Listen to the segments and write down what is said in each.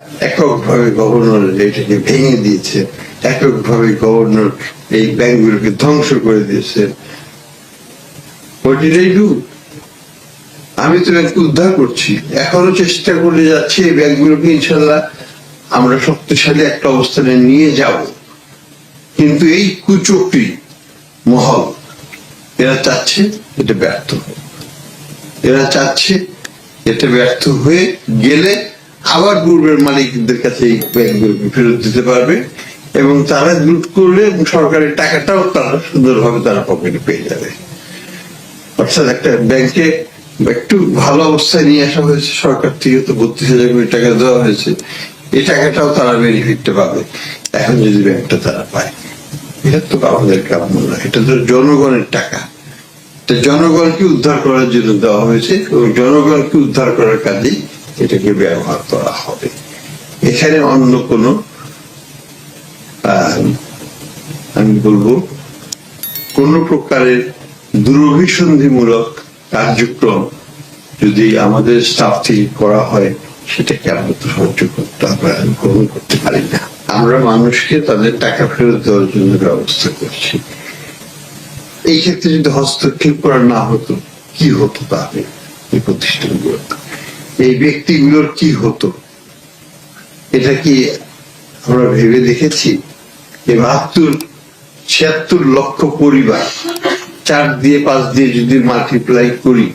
এককভাবে গভর্নর এটাকে ভেঙে দিয়েছে, এককভাবে গভর্নর এই ব্যাংকগুলোকে ধ্বংস করে দিয়েছে। আমি তো ব্যাংককে উদ্ধার করছি, এখনো চেষ্টা করে যাচ্ছি এই ব্যাংকগুলোকে ইনশাল্লাহ আমরা শক্তিশালী একটা অবস্থানে নিয়ে যাব। কিন্তু এই কুচক্রী মহল এরা চাচ্ছে এটা ব্যর্থ হোক, এরা চাচ্ছে এটা ব্যর্থ হয়ে গেলে আবার পূর্বের মালিকদের কাছে এই ব্যাংকগুলোকে ফেরত দিতে পারবে এবং তারা লুট করলে সরকারের টাকাটাও তারা সুন্দরভাবে তারা পকেটে পেয়ে যাবে। অর্থাৎ একটা ব্যাংকে একটু ভালো অবস্থায় নিয়ে আসা হয়েছে, সরকার থেকে তো 32,000 কোটি টাকা দেওয়া হয়েছে, এই টাকাটাও তারা বেনিফিটটা পাবে এখন যদি ব্যাংকটা তারা পায়। এটা তো আমাদের কাম্য না, এটা তো জনগণের টাকা, জনগণকে উদ্ধার করার জন্য দেওয়া হয়েছে এবং জনগণকে উদ্ধার করার কাজেই এটাকে ব্যবহার করা হবে। এখানে অন্য কোনো আমি বলবো কোন প্রকারের দুরভিসন্ধিমূলক কার্যক্রম যদি আমাদের স্টাফ থেকে করা হয় সেটাকে আমরা তো সহ্য করতে আমরা গ্রহণ করতে পারি না। আমরা মানুষকে তাদের টাকা ফেরত দেওয়ার জন্য ব্যবস্থা করছি। এই ক্ষেত্রে যদি হস্তক্ষেপ করা না হতো কি হতো, তাহলে এই প্রতিষ্ঠানগুলো এই ব্যক্তিগুলোর কি হতো এটা কি আমরা ভেবে দেখেছি? 76 লক্ষ পরিবার 4 দিয়ে 5 দিয়ে যদি মাল্টিপ্লাই করি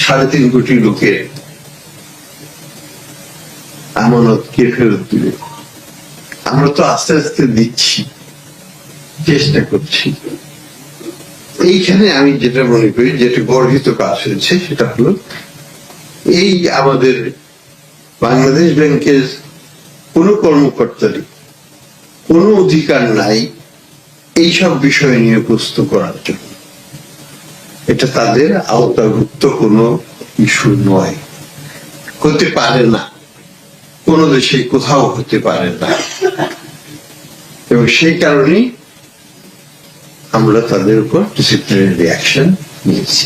3.5 কোটি লোকের আমানত কে ফেরত দিবে? আমরা তো আস্তে আস্তে দিচ্ছি, চেষ্টা করছি। এইখানে আমি যেটা মনে করি যেটা গর্হিত কাজ হয়েছে সেটা হলো এই আমাদের বাংলাদেশ ব্যাংকের কোন কর্মকর্তারই কোনো অধিকার নাই এইসব বিষয় নিয়ে প্রস্তুত করার জন্য। এটা তাদের আওতাভুক্ত কোনো ইস্যু নয়, হতে পারে না, কোন দেশে কোথাও হতে পারে না। এবং সেই কারণেই আমরা তাদের উপর ডিসিপ্লিনারি অ্যাকশন নিয়েছি।